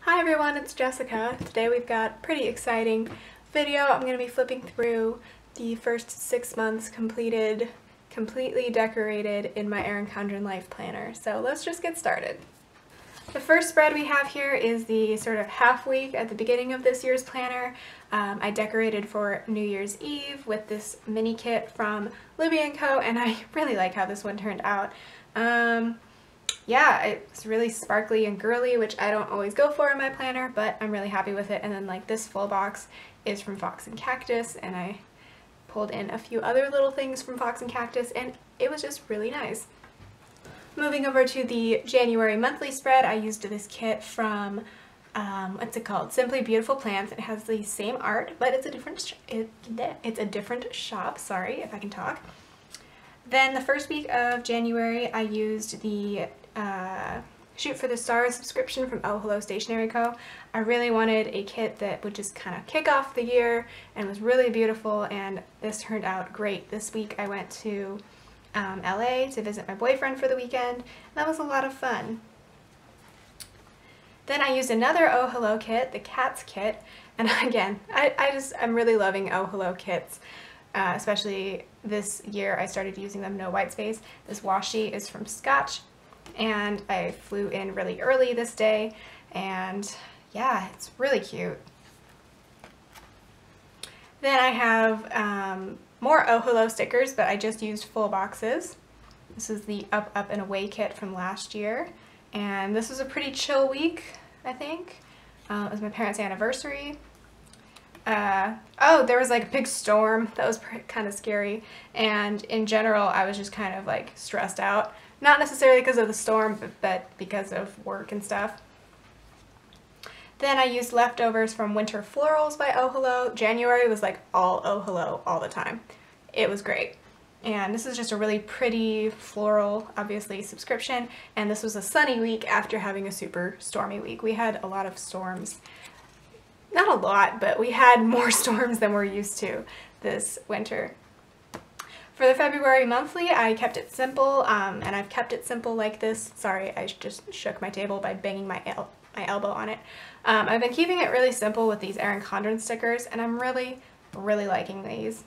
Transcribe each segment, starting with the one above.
Hi everyone, it's Jessica. Today we've got a pretty exciting video. I'm going to be flipping through the first 6 months completely decorated in my Erin Condren Life Planner. So let's just get started. The first spread we have here is the sort of half week at the beginning of this year's planner. I decorated for New Year's Eve with this mini kit from Libby & Co. and I really like how this one turned out. Yeah, it's really sparkly and girly, which I don't always go for in my planner, but I'm really happy with it. And then like this full box is from Fox and Cactus, and I pulled in a few other little things from Fox and Cactus, and it was just really nice. Moving over to the January monthly spread, I used this kit from, what's it called? Simply Beautiful Plants. It has the same art, but it's a different shop, sorry if I can talk. Then the first week of January, I used the Shoot for the Stars subscription from Oh Hello Stationery Co. I really wanted a kit that would just kind of kick off the year and was really beautiful, and this turned out great. This week I went to LA to visit my boyfriend for the weekend, and that was a lot of fun. Then I used another Oh Hello kit, the Cats kit, and again, I'm really loving Oh Hello kits. Especially this year I started using them no white space. This washi is from Scotch, and I flew in really early this day, and yeah, it's really cute. Then I have more Oh Hello stickers, but I just used full boxes. This is the Up Up and Away kit from last year, and this was a pretty chill week, I think. It was my parents' anniversary. Oh, there was like a big storm. That was kind of scary, and in general I was just kind of like stressed out. Not necessarily because of the storm, but because of work and stuff. Then I used leftovers from Winter Florals by Oh Hello. January was like all Oh Hello all the time. It was great. And this is just a really pretty floral, obviously, subscription, and this was a sunny week after having a super stormy week. We had a lot of storms. Not a lot, but we had more storms than we're used to this winter. For the February monthly, I kept it simple, and I've kept it simple like this. Sorry, I just shook my table by banging my elbow on it. I've been keeping it really simple with these Erin Condren stickers, and I'm really liking these.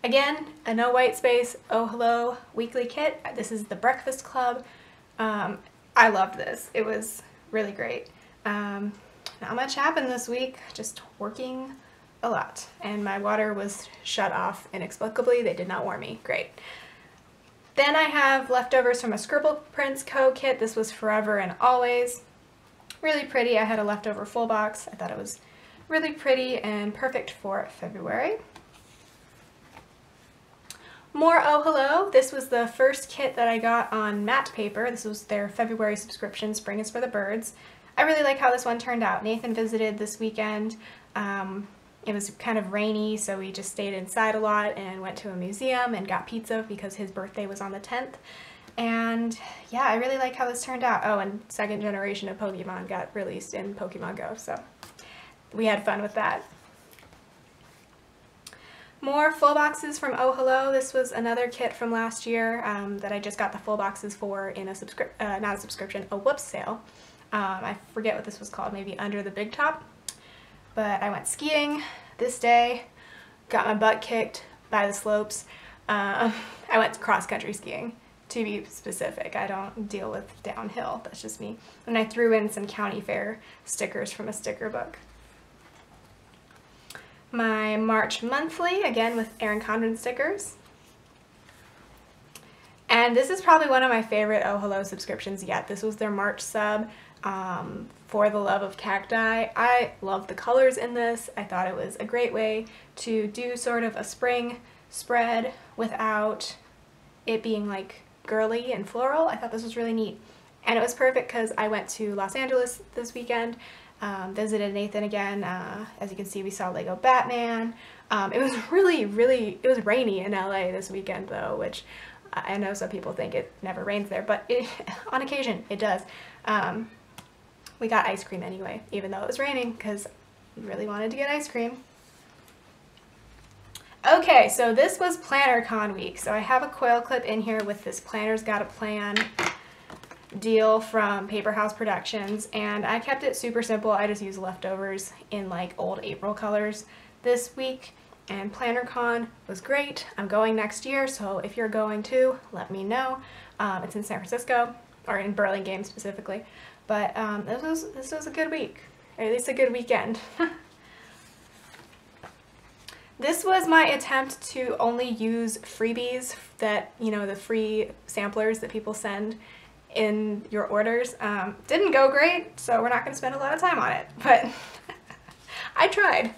Again, a no white space Oh Hello weekly kit. This is the Breakfast Club. I loved this. It was really great. Not much happened this week, just working a lot. And my water was shut off inexplicably. They did not warn me. Great. Then I have leftovers from a Scribble Prints Co. kit. This was Forever and Always. Really pretty. I had a leftover full box. I thought it was really pretty and perfect for February. More Oh Hello. This was the first kit that I got on matte paper. This was their February subscription, Spring is for the Birds. I really like how this one turned out. Nathan visited this weekend. It was kind of rainy, so we just stayed inside a lot and went to a museum and got pizza because his birthday was on the 10th. And yeah, I really like how this turned out. Oh, and second generation of Pokemon got released in Pokemon Go, so we had fun with that. More full boxes from Oh Hello. This was another kit from last year that I just got the full boxes for in a not a subscription, a whoops sale. I forget what this was called, maybe Under the Big Top. But I went skiing this day, got my butt kicked by the slopes. I went cross-country skiing, to be specific. I don't deal with downhill, that's just me. And I threw in some county fair stickers from a sticker book. My March monthly, again with Erin Condren stickers. And this is probably one of my favorite Oh Hello subscriptions yet. This was their March sub, For the Love of Cacti. I love the colors in this. I thought it was a great way to do sort of a spring spread without it being like girly and floral. I thought this was really neat. And it was perfect because I went to Los Angeles this weekend. Visited Nathan again. As you can see, we saw Lego Batman. It was it was rainy in LA this weekend though, which I know some people think it never rains there, but on occasion it does. We got ice cream anyway, even though it was raining, because we really wanted to get ice cream. Okay, so this was PlannerCon week. So I have a coil clip in here with this Planner's Got a Plan deal from Paper House Productions, and I kept it super simple. I just used leftovers in like old April colors this week, and PlannerCon was great. I'm going next year, so if you're going too, let me know. It's in San Francisco, or in Burlingame specifically, but this was a good week, or at least a good weekend. This was my attempt to only use freebies that, you know, the free samplers that people send in your orders. Didn't go great, so we're not going to spend a lot of time on it, but I tried.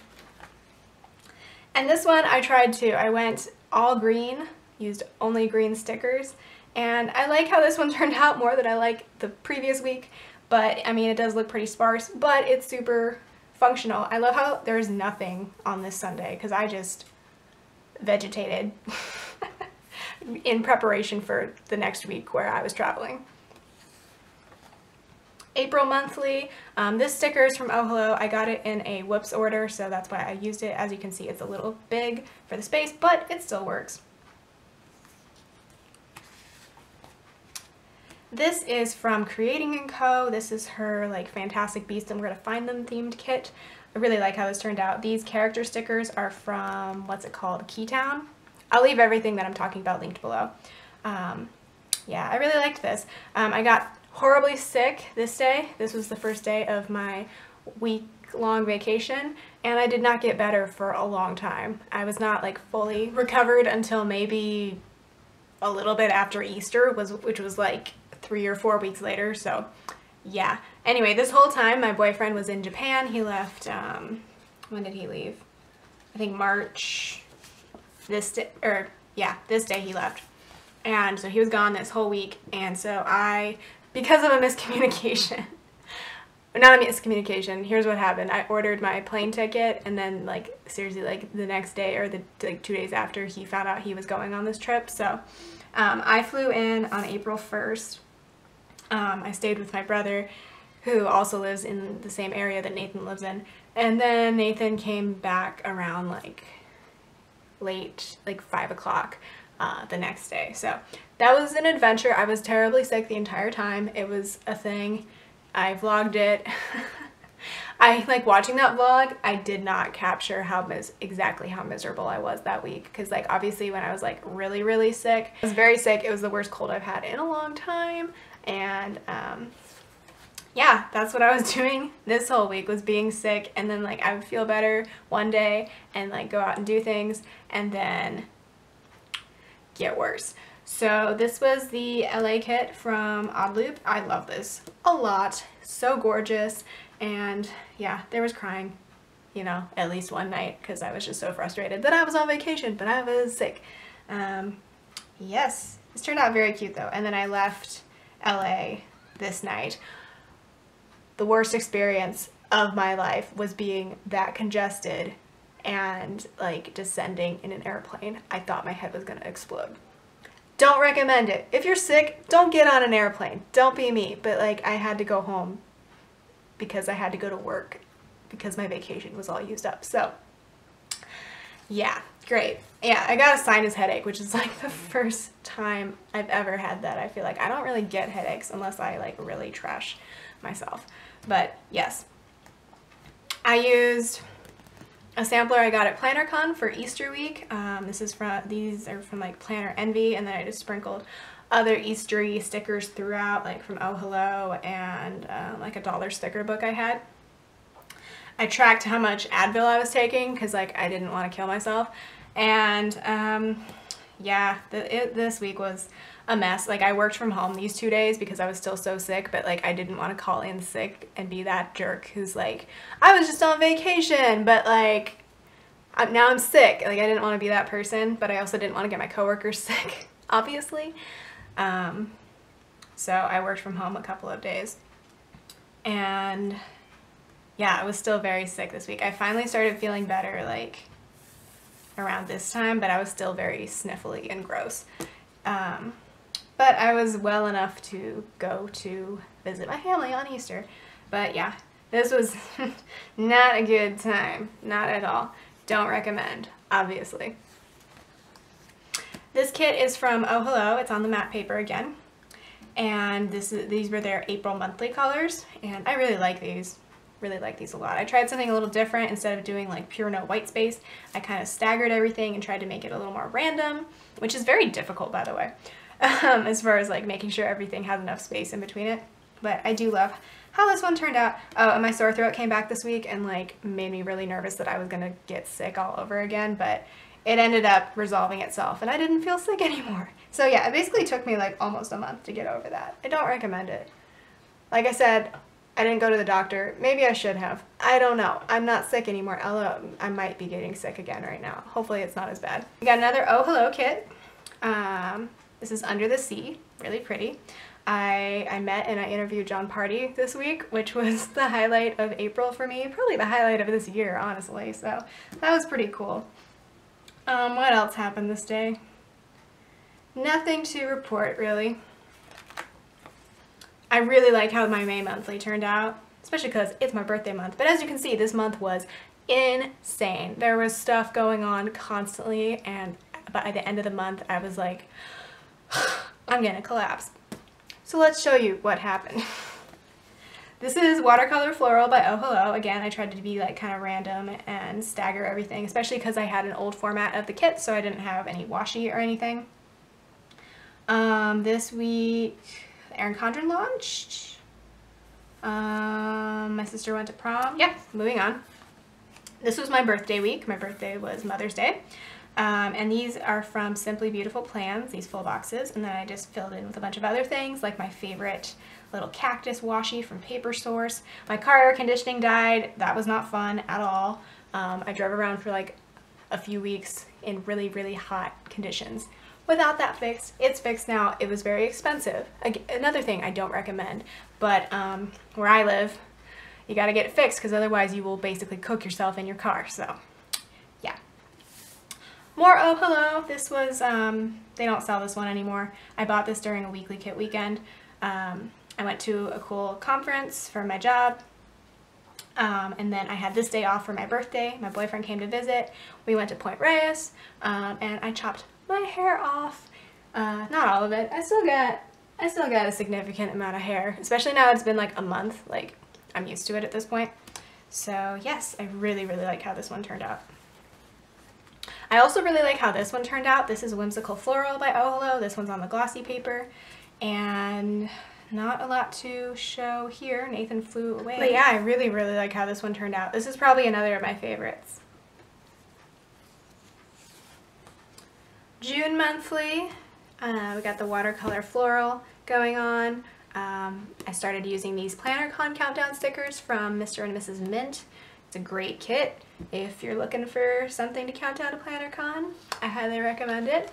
And this one I tried too. I went all green, used only green stickers, and I like how this one turned out more than I like the previous week, but I mean, it does look pretty sparse, but it's super functional. I love how there's nothing on this Sunday because I just vegetated in preparation for the next week where I was traveling. April monthly. This sticker is from Oh Hello. I got it in a Whoops order, so that's why I used it. As you can see, it's a little big for the space, but it still works. This is from Creating & Co. This is her like Fantastic Beasts and Where to Find Them themed kit. I really like how this turned out. These character stickers are from, what's it called, Keytown. I'll leave everything that I'm talking about linked below. Yeah, I really liked this. I got horribly sick this day. This was the first day of my week-long vacation, and I did not get better for a long time. I was not like fully recovered until maybe a little bit after Easter, which was like 3 or 4 weeks later, so yeah. Anyway, this whole time my boyfriend was in Japan. He left, when did he leave? I think March, this day he left. And so he was gone this whole week, and so because of a miscommunication, not a miscommunication, here's what happened. I ordered my plane ticket, and then like seriously like the next day or like 2 days after, he found out he was going on this trip. So I flew in on April 1st. I stayed with my brother, who also lives in the same area that Nathan lives in, and then Nathan came back around like late, like 5 o'clock the next day. So that was an adventure. I was terribly sick the entire time. It was a thing. I vlogged it. I like watching that vlog. I did not capture exactly how miserable I was that week, because like obviously when I was like really sick, I was very sick. It was the worst cold I've had in a long time, and yeah, that's what I was doing this whole week, was being sick, and then like I would feel better one day and like go out and do things, and then get worse. So this was the LA kit from Oddloop. I love this a lot. So gorgeous. And yeah, there was crying, you know, at least one night, because I was just so frustrated that I was on vacation, but I was sick. Yes, this turned out very cute though. And then I left LA this night. The worst experience of my life was being that congested and like descending in an airplane. I thought my head was gonna explode. Don't recommend it. If you're sick, don't get on an airplane. Don't be me. But like I had to go home because I had to go to work because my vacation was all used up. So yeah, great. Yeah, I got a sinus headache, which is like the first time I've ever had that. I feel like I don't really get headaches unless I like really trash myself. But yes, I used a sampler I got at PlannerCon for Easter week. These are from like Planner Envy, and then I just sprinkled other Eastery stickers throughout, like from Oh Hello, and like a dollar sticker book I had. I tracked how much Advil I was taking because like I didn't want to kill myself, and yeah, this week was a mess. Like I worked from home these 2 days because I was still so sick, but like I didn't want to call in sick and be that jerk who's like, I was just on vacation, but like now I'm sick. Like I didn't want to be that person, but I also didn't want to get my coworkers sick, obviously. So I worked from home a couple of days, and yeah, I was still very sick this week. I finally started feeling better like around this time, but I was still very sniffly and gross. But I was well enough to go to visit my family on Easter. But yeah, this was not a good time. Not at all. Don't recommend, obviously. This kit is from Oh Hello. It's on the matte paper again. and these were their April monthly colors, and I really like these. Really like these a lot. I tried something a little different. Instead of doing like pure no white space, I kind of staggered everything and tried to make it a little more random, which is very difficult, by the way, as far as like making sure everything has enough space in between it. But I do love how this one turned out. Oh, and my sore throat came back this week and like made me really nervous that I was gonna get sick all over again, but it ended up resolving itself and I didn't feel sick anymore. So yeah, it basically took me like almost a month to get over that. I don't recommend it. Like I said, I didn't go to the doctor. Maybe I should have. I don't know. I'm not sick anymore, although I might be getting sick again right now. Hopefully it's not as bad. We got another Oh Hello kit. This is Under the Sea. Really pretty. I met and I interviewed John Party this week, which was the highlight of April for me. Probably the highlight of this year, honestly. So that was pretty cool. What else happened this day? Nothing to report, really. I really like how my May monthly turned out, especially because it's my birthday month. But as you can see, this month was insane. There was stuff going on constantly, and by the end of the month, I was like, I'm gonna collapse. So let's show you what happened. This is Watercolor Floral by Oh Hello. Again, I tried to be like kind of random and stagger everything, especially because I had an old format of the kit, so I didn't have any washi or anything. This week, Erin Condren launched. My sister went to prom. Yep, moving on. This was my birthday week. My birthday was Mother's Day. And these are from Simply Beautiful Plans, these full boxes. And then I just filled in with a bunch of other things, like my favorite little cactus washi from Paper Source. My car air conditioning died. That was not fun at all. I drove around for like a few weeks in really, really hot conditions. Without that fixed, it's fixed now. It was very expensive. Another thing I don't recommend, but where I live, you gotta get it fixed because otherwise you will basically cook yourself in your car, so yeah. More Oh Hello. This was, they don't sell this one anymore. I bought this during a weekly kit weekend. I went to a cool conference for my job. And then I had this day off for my birthday. My boyfriend came to visit. We went to Point Reyes, and I chopped my hair off. Not all of it. I still got a significant amount of hair, especially now it's been like a month. Like, I'm used to it at this point. So yes, I really, really like how this one turned out. I also really like how this one turned out. This is Whimsical Floral by Oh Hello. This one's on the glossy paper, and not a lot to show here. Nathan flew away. But yeah, I really, really like how this one turned out. This is probably another of my favorites. June monthly, we got the Watercolor Floral going on. I started using these PlannerCon countdown stickers from Mr. and Mrs. Mint. It's a great kit. If you're looking for something to count down to PlannerCon, I highly recommend it.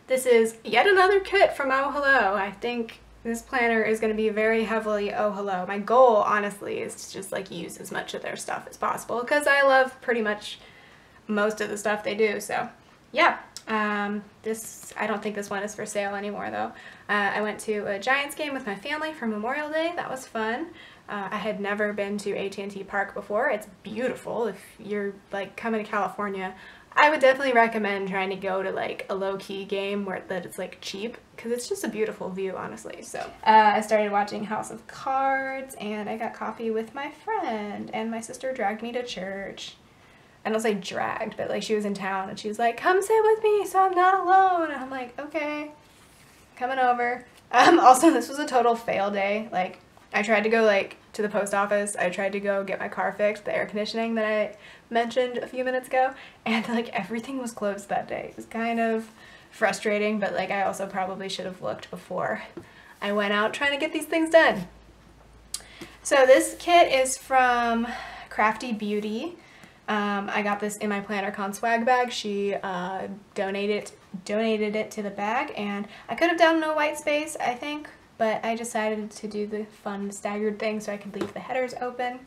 This is yet another kit from Oh Hello. I think this planner is going to be very heavily Oh Hello. My goal, honestly, is to just like use as much of their stuff as possible because I love pretty much most of the stuff they do. So yeah, I don't think this one is for sale anymore though. I went to a Giants game with my family for Memorial Day. That was fun. I had never been to AT&T Park before. It's beautiful. If you're like coming to California, I would definitely recommend trying to go to like a low-key game where that it's like cheap because it's just a beautiful view, honestly. So I started watching House of Cards and I got coffee with my friend and my sister dragged me to church. I don't say dragged, but like she was in town and she was like, come sit with me so I'm not alone. And I'm like, okay, coming over. Also, this was a total fail day. Like, I tried to go like to the post office. I tried to go get my car fixed, the air conditioning that I mentioned a few minutes ago, and like everything was closed that day. It was kind of frustrating, but like I also probably should have looked before I went out trying to get these things done. So this kit is from Crafty Beauty. I got this in my PlannerCon swag bag. She donated it to the bag, and I could have done no white space, I think, but I decided to do the fun staggered thing so I could leave the headers open.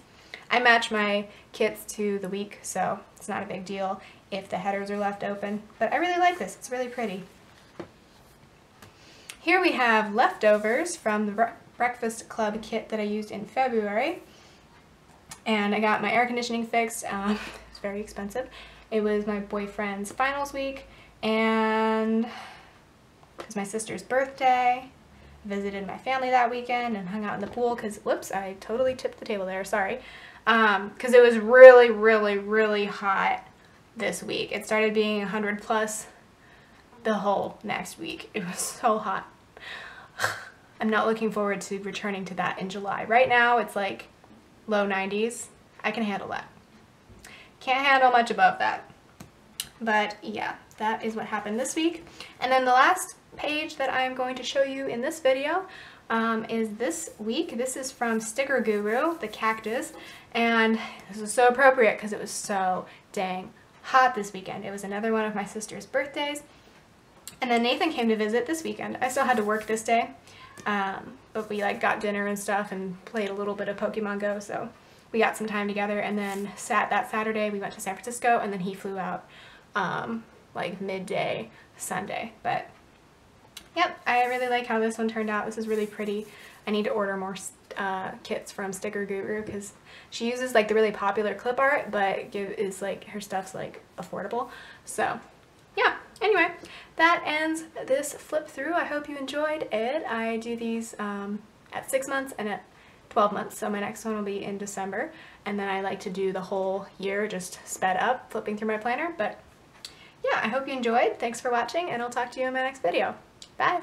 I match my kits to the week, so it's not a big deal if the headers are left open, but I really like this. It's really pretty. Here we have leftovers from the Breakfast Club kit that I used in February. And I got my air conditioning fixed. It's very expensive. It was my boyfriend's finals week, and was my sister's birthday. Visited my family that weekend and hung out in the pool because, whoops, I totally tipped the table there, sorry. Because it was really, really, really hot this week. It started being 100 plus the whole next week. It was so hot. I'm not looking forward to returning to that in July. Right now it's like low 90s. I can handle that. Can't handle much above that. But yeah, that is what happened this week. And then the last page that I am going to show you in this video is this week. This is from Sticker Guru, the cactus, and this was so appropriate because it was so dang hot this weekend. It was another one of my sister's birthdays, and then Nathan came to visit this weekend. I still had to work this day, but we like got dinner and stuff and played a little bit of Pokemon Go, so we got some time together. And then that Saturday we went to San Francisco, and then he flew out like midday Sunday. But yep, I really like how this one turned out. This is really pretty. I need to order more kits from Sticker Guru because she uses like the really popular clip art, but is like her stuff's like affordable. So yeah, anyway, that ends this flip through. I hope you enjoyed it. I do these at 6 months and at 12 months, so my next one will be in December, and then I like to do the whole year just sped up, flipping through my planner. But yeah, I hope you enjoyed. Thanks for watching, and I'll talk to you in my next video. Bye!